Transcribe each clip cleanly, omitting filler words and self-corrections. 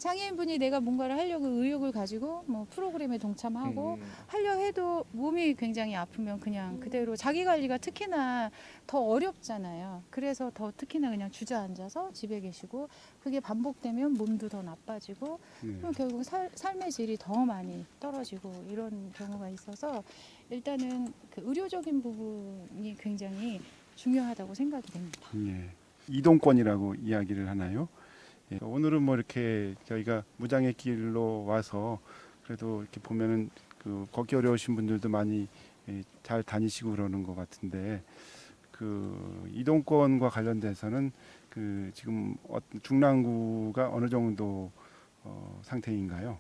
장애인분이 내가 뭔가를 하려고 의욕을 가지고 뭐 프로그램에 동참하고 하려 해도 몸이 굉장히 아프면 그냥 그대로 자기 관리가 특히나 더 어렵잖아요. 그래서 더 특히나 그냥 주저앉아서 집에 계시고 그게 반복되면 몸도 더 나빠지고 그럼 결국 삶의 질이 더 많이 떨어지고 이런 경우가 있어서 일단은 그 의료적인 부분이 굉장히 중요하다고 생각이 됩니다. 예. 이동권이라고 이야기를 하나요? 예. 오늘은 뭐 이렇게 저희가 무장의 길로 와서 그래도 이렇게 보면은 그 걷기 어려우신 분들도 많이 잘 다니시고 그러는 것 같은데 그 이동권과 관련돼서는 그 지금 중랑구가 어느 정도 상태인가요?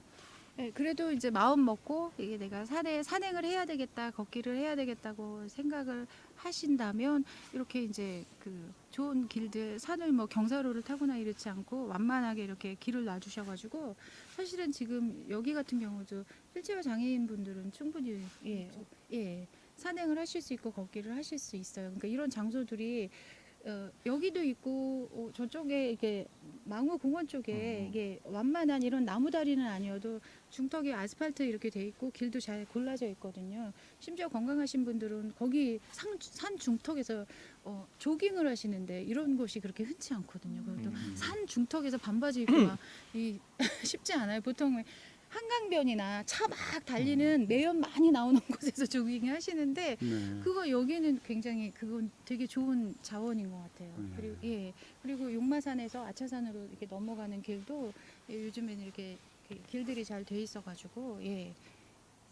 네, 그래도 이제 마음 먹고 이게 내가 산행을 해야 되겠다, 걷기를 해야 되겠다고 생각을 하신다면 이렇게 이제 그 좋은 길들, 산을 뭐 경사로를 타거나 이렇지 않고 완만하게 이렇게 길을 놔주셔가지고 사실은 지금 여기 같은 경우도 휠체어 장애인 분들은 충분히 산행을 하실 수 있고 걷기를 하실 수 있어요. 그러니까 이런 장소들이 여기도 있고 저쪽에 이게 망우공원 쪽에 이게 완만한 이런 나무다리는 아니어도 중턱에 아스팔트 이렇게 돼 있고 길도 잘 골라져 있거든요. 심지어 건강하신 분들은 거기 산 중턱에서 조깅을 하시는데 이런 곳이 그렇게 흔치 않거든요. 그것도 산 중턱에서 반바지 입고 막 쉽지 않아요. 보통 한강변이나 차 막 달리는 매연 많이 나오는 곳에서 조깅 하시는데 네. 그거 여기는 굉장히 그건 되게 좋은 자원인 것 같아요. 그리고 용마산에서 아차산으로 이렇게 넘어가는 길도 요즘에는 이렇게 길들이 잘 돼 있어가지고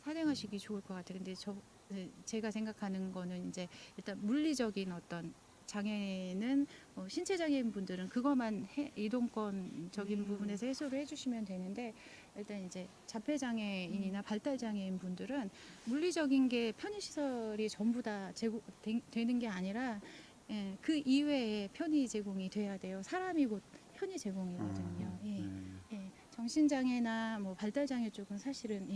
산행하시기 좋을 것 같아요. 근데 제가 생각하는 거는 이제 일단 물리적인 어떤 장애는 신체 장애인 분들은 그것만 이동권적인 부분에서 해소를 해주시면 되는데 일단 이제 자폐 장애인이나 발달 장애인 분들은 물리적인 게 편의 시설이 전부 다 되는 게 아니라 그 이외에 편의 제공이 돼야 돼요. 사람이 곧 편의 제공이거든요. 정신 장애나 뭐 발달 장애 쪽은 사실은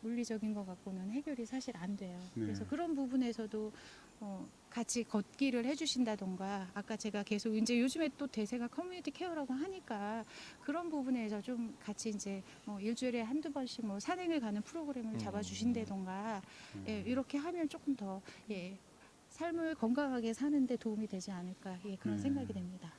물리적인 것 갖고는 해결이 사실 안 돼요. 그래서 그런 부분에서도 같이 걷기를 해주신다던가 아까 제가 계속 이제 요즘에 또 대세가 커뮤니티 케어라고 하니까 그런 부분에서 좀 같이 이제 뭐 일주일에 한두 번씩 뭐 산행을 가는 프로그램을 잡아주신다던가 이렇게 하면 조금 더 삶을 건강하게 사는데 도움이 되지 않을까 그런 생각이 됩니다.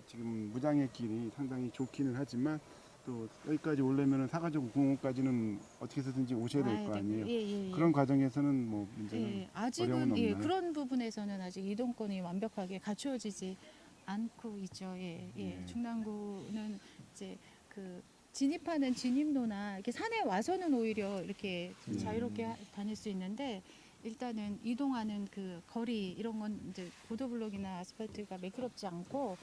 지금 무장의 길이 상당히 좋기는 하지만 또 여기까지 오려면 사가지고 공원까지는 어떻게 해서든지 오셔야 될 거 아니에요. 그런 과정에서는 뭐 문제는 어려움은 아직은 없나요? 그런 부분에서는 아직 이동권이 완벽하게 갖추어지지 않고 있죠. 중랑구는 이제 그 진입하는 진입로나 이렇게 산에 와서는 오히려 이렇게 자유롭게 다닐 수 있는데 일단은 이동하는 그 거리 이런 건 이제 보도블록이나 아스팔트가 매끄럽지 않고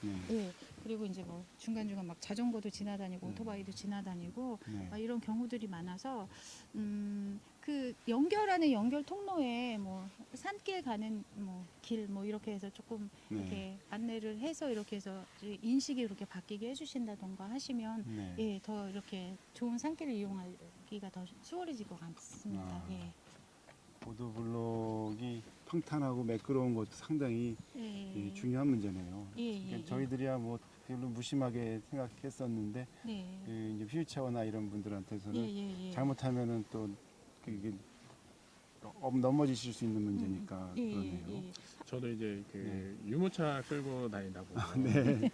그리고 이제 뭐 중간중간 막 자전거도 지나다니고 오토바이도 지나다니고 막 이런 경우들이 많아서 그 연결하는 연결 통로에 뭐 산길 가는 뭐 길 뭐 이렇게 해서 조금 이렇게 안내를 해서 이렇게 해서 인식이 이렇게 바뀌게 해주신다던가 하시면 더 이렇게 좋은 산길을 이용하기가 더 수월해질 것 같습니다. 보도블록이 평탄하고 매끄러운 것도 상당히 중요한 문제네요. 그러니까 저희들이야 뭐 별로 무심하게 생각했었는데 이제 휠체어나 이런 분들한테서는 잘못하면은 또 그게 넘어지실 수 있는 문제니까 그러네요. 저도 이제 그 유모차 끌고 다니다 보고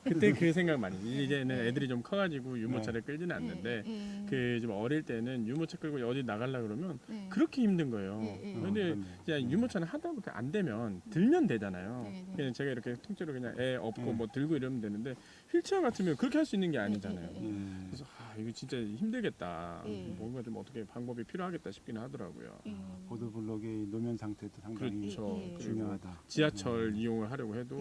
그때 그 생각 많이 이제는 애들이 좀 커가지고 유모차를 끌지는 않는데 그 좀 어릴 때는 유모차 끌고 어디 나가려 그러면 그렇게 힘든 거예요. 근데 이제 유모차는 하다 보면 안 되면 들면 되잖아요. 그냥 제가 이렇게 통째로 그냥 애 업고 뭐 들고 이러면 되는데 휠체어 같으면 그렇게 할 수 있는 게 아니잖아요. 그래서 이거 진짜 힘들겠다. 뭔가 좀 어떻게 방법이 필요하겠다 싶기는 하더라고요. 보도블록의 노면 상태도 상당히 그렇죠. 중요하다. 지하철 이용을 하려고 해도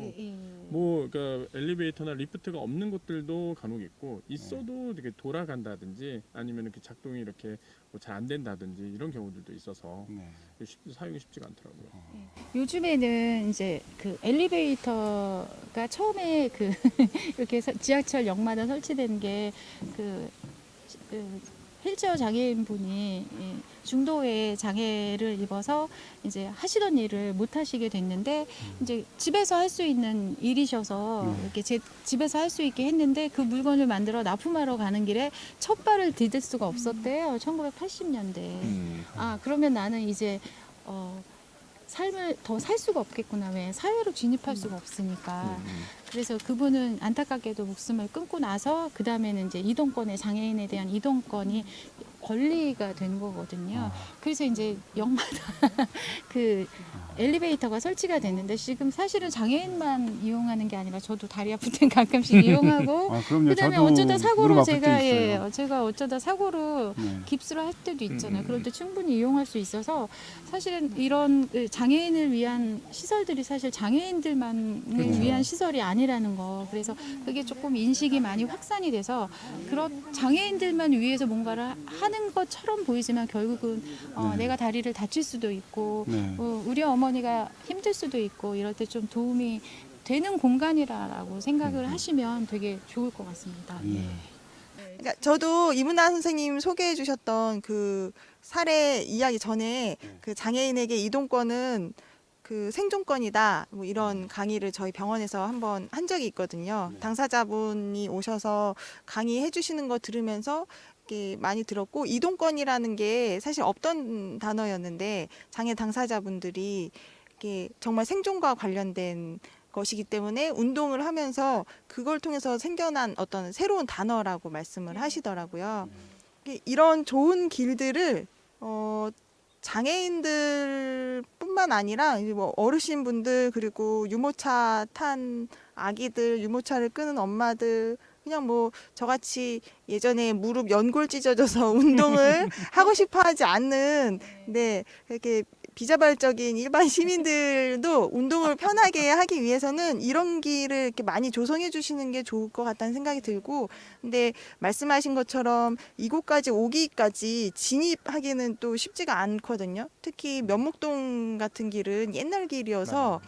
뭐 그러니까 엘리베이터나 리프트가 없는 곳들도 간혹 있고 있어도 이렇게 돌아간다든지 아니면 이렇게 작동이 이렇게 뭐 잘 안 된다든지 이런 경우들도 있어서 사용이 쉽지가 않더라고요. 요즘에는 이제 그 엘리베이터가 처음에 그 이렇게 지하철역마다 설치된 게 그 휠체어 장애인분이 중도의 장애를 입어서 이제 하시던 일을 못 하시게 됐는데 이제 집에서 할 수 있는 일이셔서 이렇게 집에서 할 수 있게 했는데 그 물건을 만들어 납품하러 가는 길에 첫 발을 디딜 수가 없었대요. 1980년대. 아, 그러면 나는 이제 삶을 더 살 수가 없겠구나. 왜 사회로 진입할 수가 없으니까. 그래서 그분은 안타깝게도 목숨을 끊고 나서 그 다음에는 이제 이동권의 장애인에 대한 이동권이 권리가 된 거거든요. 그래서 이제 역마다 그 엘리베이터가 설치가 됐는데 지금 사실은 장애인만 이용하는 게 아니라 저도 다리 아플 땐 가끔씩 이용하고 그럼요. 그다음에 저도 어쩌다 사고로 무릎 아플 때 제가 있어요. 제가 어쩌다 사고로 네. 깁스를 할 때도 있잖아요. 그럴 때 충분히 이용할 수 있어서 사실은 이런 장애인을 위한 시설들이 사실 장애인들만을 그렇죠. 위한 시설이 아니라는 거. 그래서 그게 조금 인식이 많이 확산이 돼서 그런 장애인들만 위해서 뭔가를 하는 것처럼 보이지만 결국은 네. 내가 다리를 다칠 수도 있고 네. 우리 어머니가 힘들 수도 있고 이럴 때 좀 도움이 되는 공간이라고 생각을 하시면 되게 좋을 것 같습니다. 네. 그러니까 저도 이문아 선생님 소개해 주셨던 그 사례 이야기 전에 그 장애인에게 이동권은 그 생존권이다 뭐 이런 강의를 저희 병원에서 한번 한 적이 있거든요. 당사자분이 오셔서 강의해 주시는 거 들으면서 이렇게 많이 들었고 이동권이라는 게 사실 없던 단어였는데 장애 당사자분들이 이게 정말 생존과 관련된 것이기 때문에 운동을 하면서 그걸 통해서 생겨난 어떤 새로운 단어라고 말씀을 하시더라고요. 이런 좋은 길들을 장애인들뿐만 아니라 이제 뭐 어르신분들 그리고 유모차 탄 아기들, 유모차를 끄는 엄마들 그냥 뭐 저같이 예전에 무릎 연골 찢어져서 운동을 하고 싶어 하지 않는 네, 이렇게 비자발적인 일반 시민들도 운동을 편하게 하기 위해서는 이런 길을 이렇게 많이 조성해 주시는 게 좋을 것 같다는 생각이 들고 근데 말씀하신 것처럼 이곳까지 오기까지 진입하기는 또 쉽지가 않거든요. 특히 면목동 같은 길은 옛날 길이어서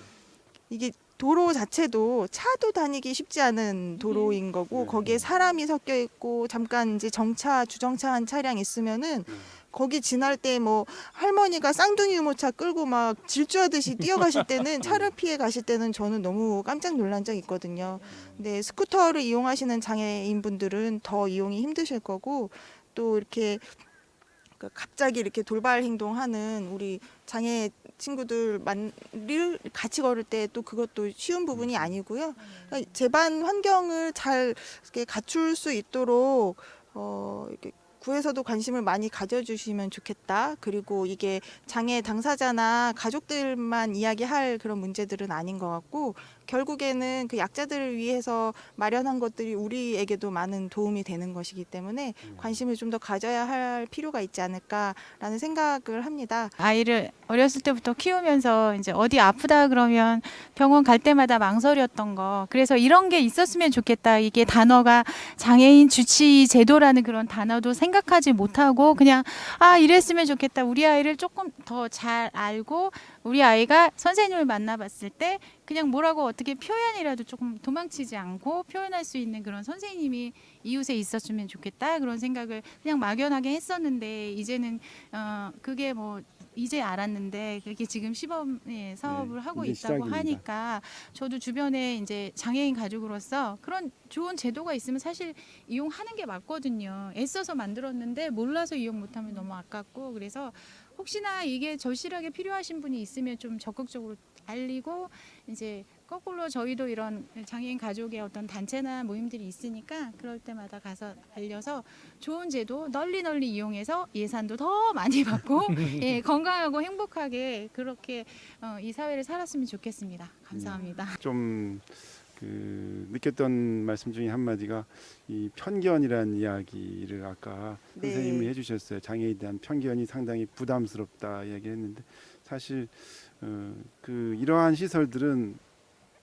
이게 도로 자체도 차도 다니기 쉽지 않은 도로인 거고 거기에 사람이 섞여 있고 잠깐 이제 정차 주정차한 차량 있으면은 거기 지날 때 뭐 할머니가 쌍둥이 유모차 끌고 막 질주하듯이 뛰어가실 때는 차를 피해 가실 때는 저는 너무 깜짝 놀란 적이 있거든요. 근데 스쿠터를 이용하시는 장애인분들은 더 이용이 힘드실 거고 또 이렇게 갑자기 이렇게 돌발 행동하는 우리 장애 친구들만을 같이 걸을 때 또 그것도 쉬운 부분이 아니고요. 그러니까 제반 환경을 잘 이렇게 갖출 수 있도록 이렇게 구에서도 관심을 많이 가져주시면 좋겠다. 그리고 이게 장애 당사자나 가족들만 이야기할 그런 문제들은 아닌 것 같고 결국에는 그 약자들을 위해서 마련한 것들이 우리에게도 많은 도움이 되는 것이기 때문에 관심을 좀 더 가져야 할 필요가 있지 않을까라는 생각을 합니다. 아이를 어렸을 때부터 키우면서 이제 어디 아프다 그러면 병원 갈 때마다 망설였던 거. 그래서 이런 게 있었으면 좋겠다. 이게 단어가 장애인 주치 제도라는 그런 단어도 생각하지 못하고 그냥 이랬으면 좋겠다. 우리 아이를 조금 더 잘 알고 우리 아이가 선생님을 만나봤을 때 그냥 뭐라고 어떻게 표현이라도 조금 도망치지 않고 표현할 수 있는 그런 선생님이 이웃에 있었으면 좋겠다. 그런 생각을 그냥 막연하게 했었는데 이제는 그게 뭐 이제 알았는데 그게 지금 시범 사업을 하고 이제 있다고 시작입니다. 하니까 저도 주변에 이제 장애인 가족으로서 그런 좋은 제도가 있으면 사실 이용하는 게 맞거든요. 애써서 만들었는데 몰라서 이용 못하면 너무 아깝고 그래서 혹시나 이게 절실하게 필요하신 분이 있으면 좀 적극적으로 알리고 이제 거꾸로 저희도 이런 장애인 가족의 어떤 단체나 모임들이 있으니까 그럴 때마다 가서 알려서 좋은 제도 널리 이용해서 예산도 더 많이 받고 예, 건강하고 행복하게 그렇게 이 사회를 살았으면 좋겠습니다. 감사합니다. 좀 느꼈던 말씀 중에 한 마디가 이 편견이라는 이야기를 아까 네. 선생님이 해주셨어요. 장애에 대한 편견이 상당히 부담스럽다 이야기했는데 사실 이러한 시설들은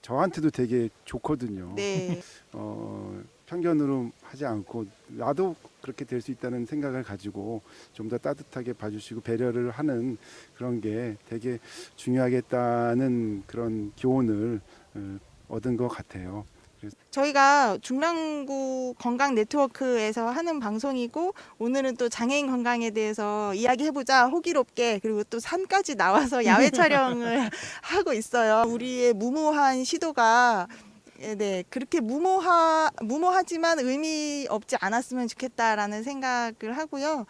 저한테도 되게 좋거든요. 네. 편견으로 하지 않고 나도 그렇게 될 수 있다는 생각을 가지고 좀 더 따뜻하게 봐주시고 배려를 하는 그런 게 되게 중요하겠다는 그런 교훈을 얻은 것 같아요. 저희가 중랑구 건강 네트워크에서 하는 방송이고 오늘은 또 장애인 건강에 대해서 이야기해보자 호기롭게 그리고 또 산까지 나와서 야외 촬영을 하고 있어요. 우리의 무모한 시도가 네, 그렇게 무모하지만 의미 없지 않았으면 좋겠다라는 생각을 하고요.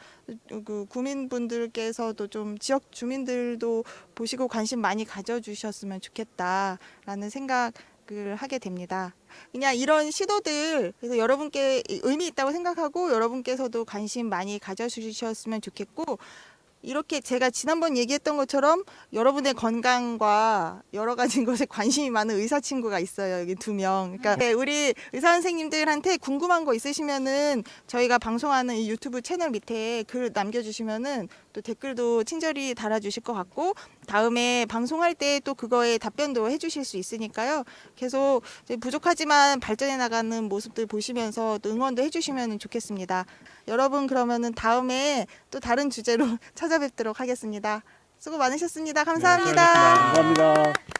그 구민분들께서도 좀 지역 주민들도 보시고 관심 많이 가져주셨으면 좋겠다라는 생각을 하게 됩니다. 그냥 이런 시도들 그래서 여러분께 의미 있다고 생각하고 여러분께서도 관심 많이 가져주셨으면 좋겠고 이렇게 제가 지난번 얘기했던 것처럼 여러분의 건강과 여러 가지 것에 관심이 많은 의사 친구가 있어요. 여기 2명. 그러니까 네, 우리 의사 선생님들한테 궁금한 거 있으시면은 저희가 방송하는 이 유튜브 채널 밑에 글 남겨주시면은 또 댓글도 친절히 달아주실 것 같고 다음에 방송할 때 또 그거에 답변도 해주실 수 있으니까요. 계속 부족하지만 발전해 나가는 모습들 보시면서 또 응원도 해주시면 좋겠습니다. 여러분 그러면은 다음에 또 다른 주제로 찾아뵙도록 하겠습니다. 수고 많으셨습니다. 감사합니다. 네, 수고하셨습니다. 감사합니다.